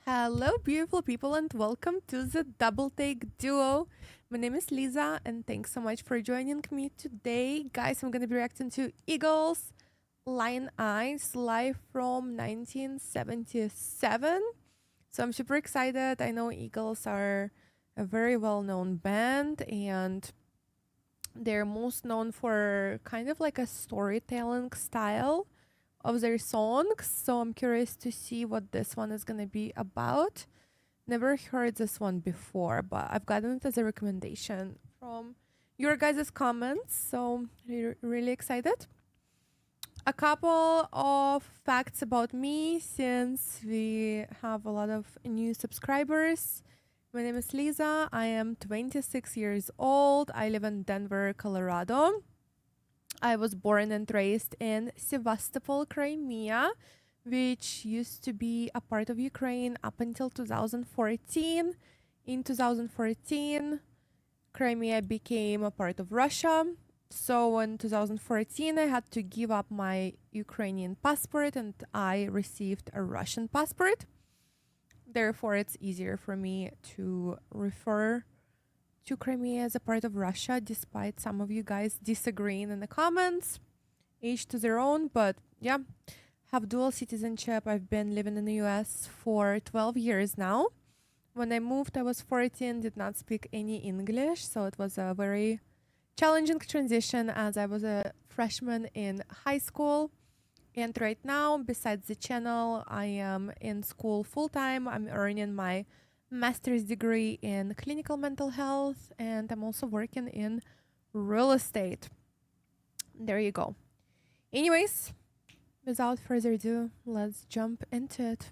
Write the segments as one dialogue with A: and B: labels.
A: Hello, beautiful people, and welcome to the Double Take Duo. My name is Lisa, and thanks so much for joining me today. Guys, I'm going to be reacting to Eagles' Lyin Eyes live from 1977. So I'm super excited. I know Eagles are a very well known band, and they're most known for kind of like a storytelling style of their songs. So I'm curious to see what this one is going to be about. Never heard this one before, but I've gotten it as a recommendation from your guys' comments. So really excited. A couple of facts about me since we have a lot of new subscribers. My name is Lisa. I am 26 years old. I live in Denver, Colorado. I was born and raised in Sevastopol, Crimea, which used to be a part of Ukraine up until 2014. In 2014, Crimea became a part of Russia. So in 2014, I had to give up my Ukrainian passport and I received a Russian passport. Therefore, it's easier for me to refer to Crimea as a part of Russia, despite some of you guys disagreeing in the comments. Each to their own, but yeah, have dual citizenship. I've been living in the US for 12 years now. When I moved, I was 14, did not speak any English, so it was a very challenging transition as I was a freshman in high school. And right now, besides the channel, I am in school full-time. I'm earning my master's degree in clinical mental health, and I'm also working in real estate. There you go. Anyways, without further ado, let's jump into it.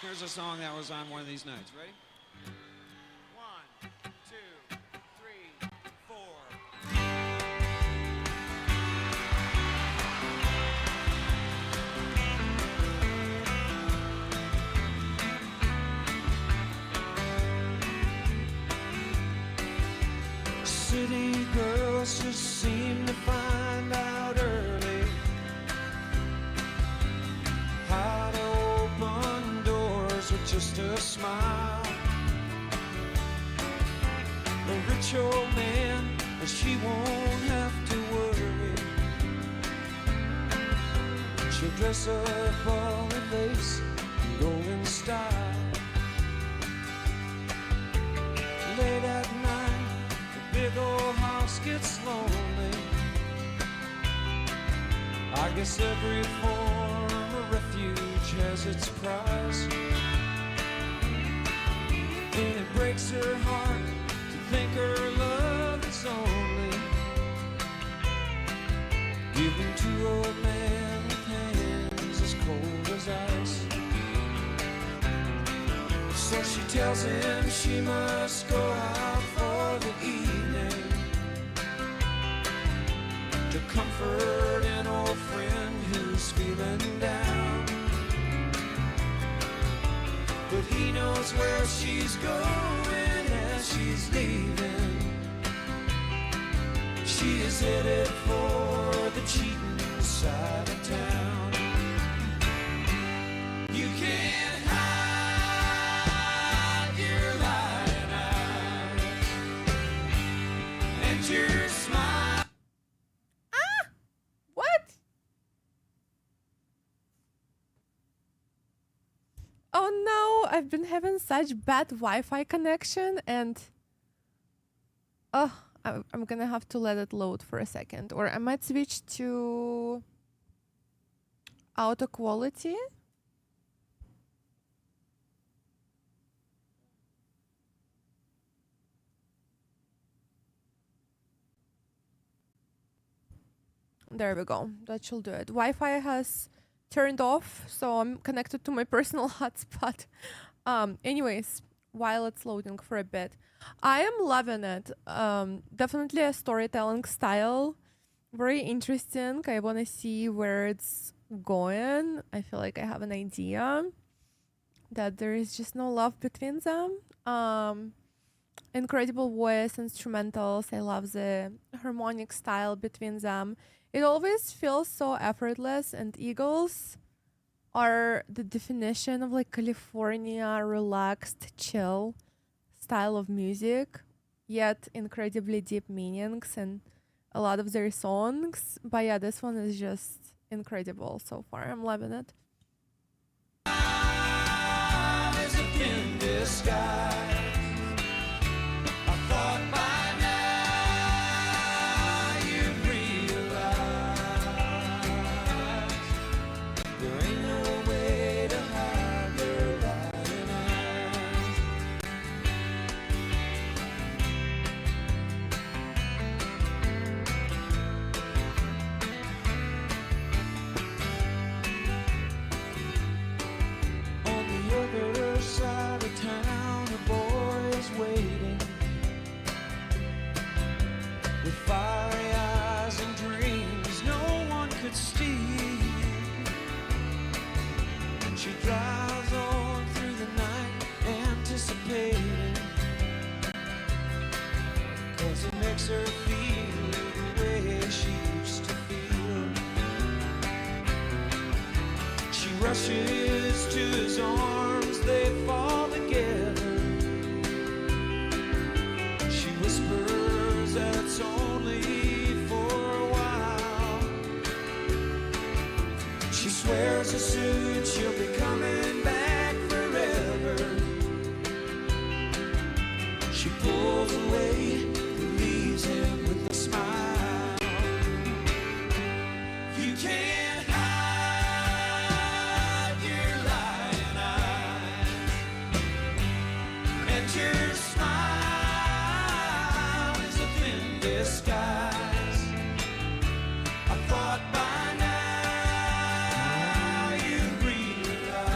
B: Here's a song that was on one of these nights. Ready? 1, 2, 3, 4. City girls just seem to find out early how to open doors with just a smile. A rich old man, and she won't have to worry. She'll dress up all in lace and go in style. Late at night, the big old house gets lonely. I guess every form of refuge has its price. And it breaks her heart to think her love is only given to a man with hands as cold as ice. So she tells him she must go out for the evening to comfort an old friend who's feeling down. But he knows where she's going as she's leaving. She is headed for the cheating side of town. You can't hide your lying eyes and your smile.
A: What? Oh no, I've been having such bad Wi-Fi connection and I'm gonna have to let it load for a second, or I might switch to auto quality. There we go. That should do it. Wi-Fi has turned off, so I'm connected to my personal hotspot. Anyways, while it's loading for a bit, I am loving it. Definitely a storytelling style. Very interesting. I want to see where it's going. I feel like I have an idea that there is just no love between them. incredible voice, instrumentals. I love the harmonic style between them. It always feels so effortless, and Eagles are the definition of like California relaxed, chill style of music, yet incredibly deep meanings and a lot of their songs. But yeah, this one is just incredible so far. I'm loving it.
B: Is a in disguise. I thought by now you'd realize there ain't no way to hide your lying eyes. On the other side of town, a boy is waiting with fiery eyes and dreams no one could steal. And she drives on through the night, anticipating, 'cause it makes her feel the way she used to feel. She rushes to his arms, they fall together. She whispers that it's only for a while. She swears as soon she'll be coming back forever. She pulls away and leaves him with a smile. You can't hide your lying eyes, and your smile is a thin disguise. I thought by now you'd realize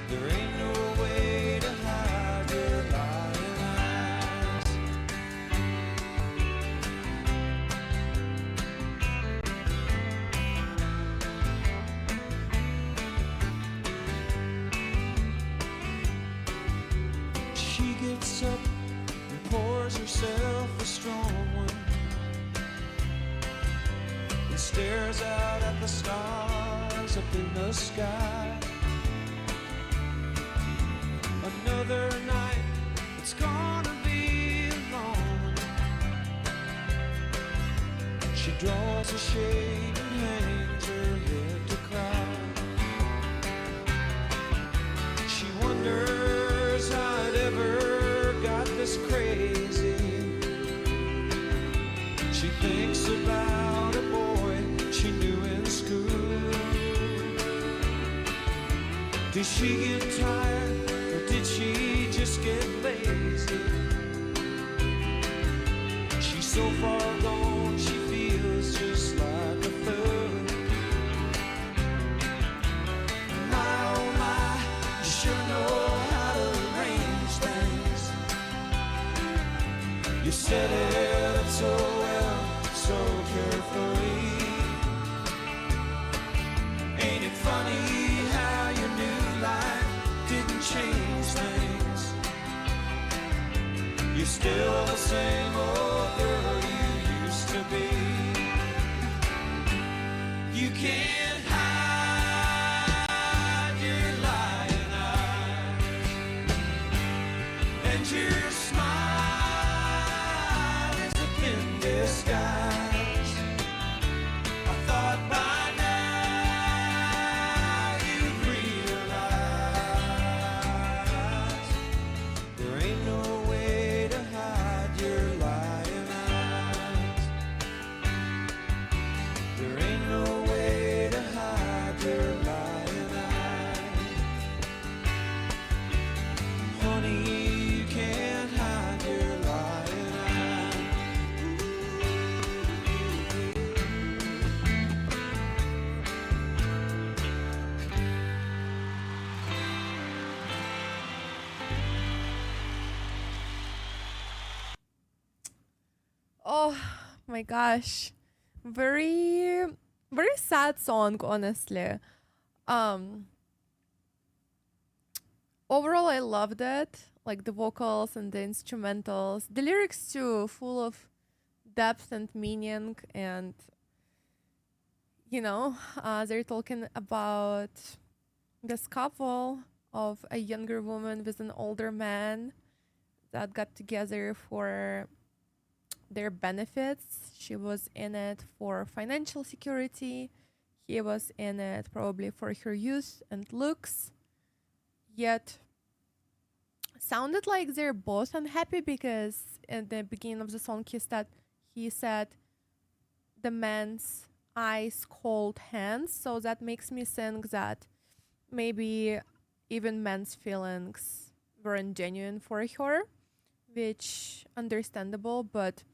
B: there ain't no way to hide your lying eyes. She gets up and pours herself a strong one and stares out at the stars up in the sky. Another night, it's gonna be long. She draws a shade and hangs her head to cry. She wonders how it ever got this crazy. She thinks about a boy she knew in school. Did she get tired, or did she just get lazy? She's so far gone, she feels just like a thug. My oh my, you sure know how to arrange things. You set it up so well, so carefully. Ain't it funny how your new life didn't change things? You're still the same old girl you used to be. You can't hide your lying eyes, and your smile is a thin disguise. I thought by now you'd realize there ain't no way to hide your lying eyes. There ain't no way to hide your lying eyes. Honey, you can't hide your lying eyes.
A: Oh my gosh. Very, very sad song, honestly. Um, overall, I loved it. Like the vocals and the instrumentals, the lyrics too, full of depth and meaning. And they're talking about this couple of a younger woman with an older man that got together for their benefits. She was in it for financial security. He was in it probably for her youth and looks. Yet, sounded like they're both unhappy because in the beginning of the song he said the man's ice cold hands. So that makes me think that maybe even men's feelings weren't genuine for her, which understandable. But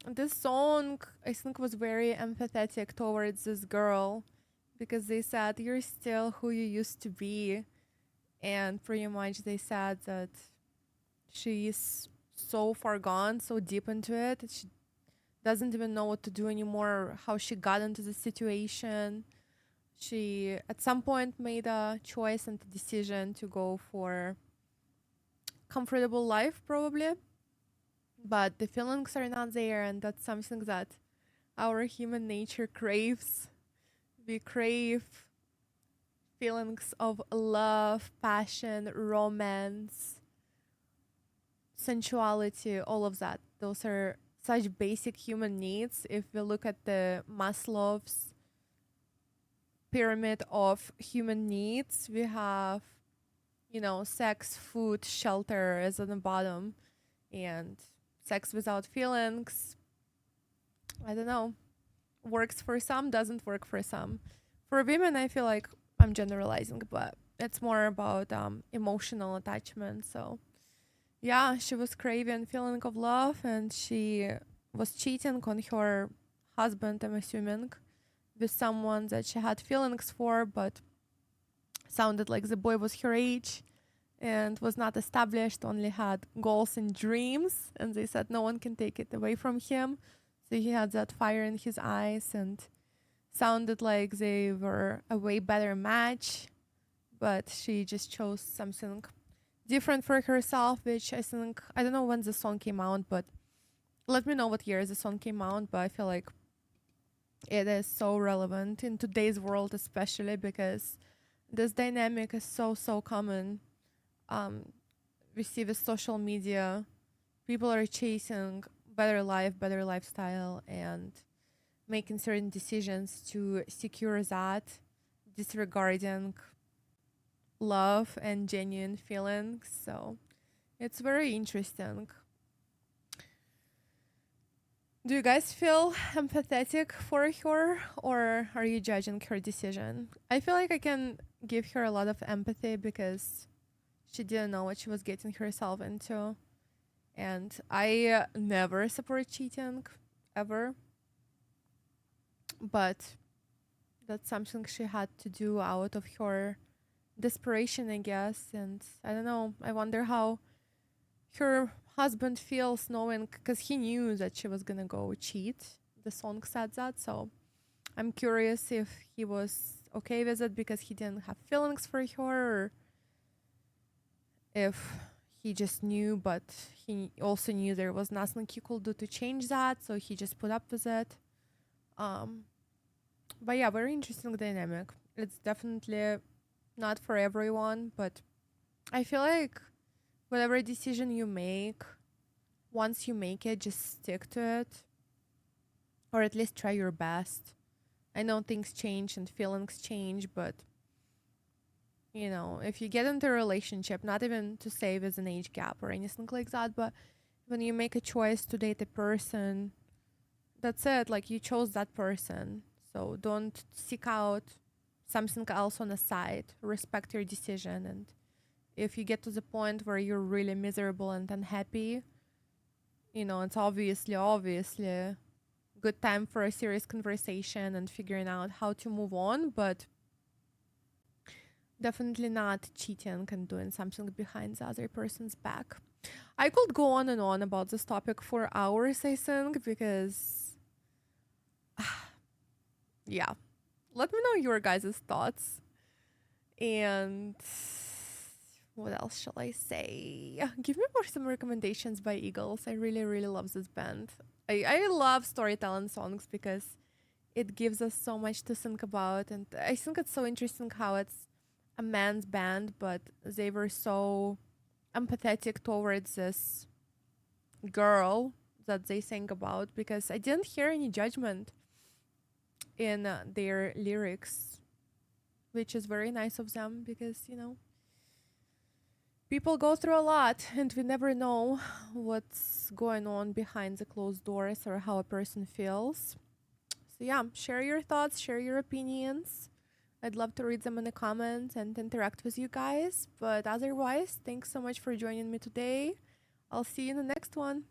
A: this song, I think, was very empathetic towards this girl because they said, "You're still who you used to be." And pretty much they said that she's so far gone, so deep into it, that she doesn't even know what to do anymore, how she got into the situation. She, at some point, made a choice and a decision to go for comfortable life, probably. But the feelings are not there, and that's something that our human nature craves. We crave feelings of love, passion, romance, sensuality, all of that. Those are such basic human needs. If we look at the Maslow's pyramid of human needs, we have, sex, food, shelter is on the bottom, and sex without feelings, I don't know, works for some, doesn't work for some. For women, I feel like I'm generalizing, but it's more about emotional attachment. So yeah, she was craving feeling of love, and she was cheating on her husband, I'm assuming, with someone that she had feelings for, but sounded like the boy was her age and was not established, only had goals and dreams, and they said no one can take it away from him. So he had that fire in his eyes, and sounded like they were a way better match, but she just chose something different for herself, which I think, I don't know when the song came out, but let me know what year the song came out. But I feel like it is so relevant in today's world, especially because this dynamic is so common. We see with social media, people are chasing better life, better lifestyle, and making certain decisions to secure that, disregarding love and genuine feelings. So it's very interesting. Do you guys feel empathetic for her, or are you judging her decision? I feel like I can give her a lot of empathy because she didn't know what she was getting herself into. And I never support cheating, ever. But that's something she had to do out of her desperation, I guess. And I don't know. I wonder how her husband feels knowing, because he knew that she was gonna go cheat. The song said that. So I'm curious if he was okay with it because he didn't have feelings for her, or if he just knew, but he also knew there was nothing he could do to change that, so he just put up with it. But yeah, very interesting dynamic. It's definitely not for everyone, but I feel like whatever decision you make, once you make it, just stick to it, or at least try your best. I know things change and feelings change, but if you get into a relationship, not even to say with an age gap or anything like that, but when you make a choice to date a person, that's it. Like, you chose that person. So don't seek out something else on the side. Respect your decision. And if you get to the point where you're really miserable and unhappy, it's obviously good time for a serious conversation and figuring out how to move on, but definitely not cheating and doing something behind the other person's back. I could go on and on about this topic for hours, I think, because yeah. Let me know your guys' thoughts. And What else shall I say? Give me more some recommendations by Eagles. I really, really love this band. I love storytelling songs because it gives us so much to think about. And I think it's so interesting how it's a man's band, but they were so empathetic towards this girl that they sang about, because I didn't hear any judgment in their lyrics, which is very nice of them because, people go through a lot and we never know what's going on behind the closed doors or how a person feels. So, yeah, share your thoughts, share your opinions. I'd love to read them in the comments and interact with you guys. But otherwise, thanks so much for joining me today. I'll see you in the next one.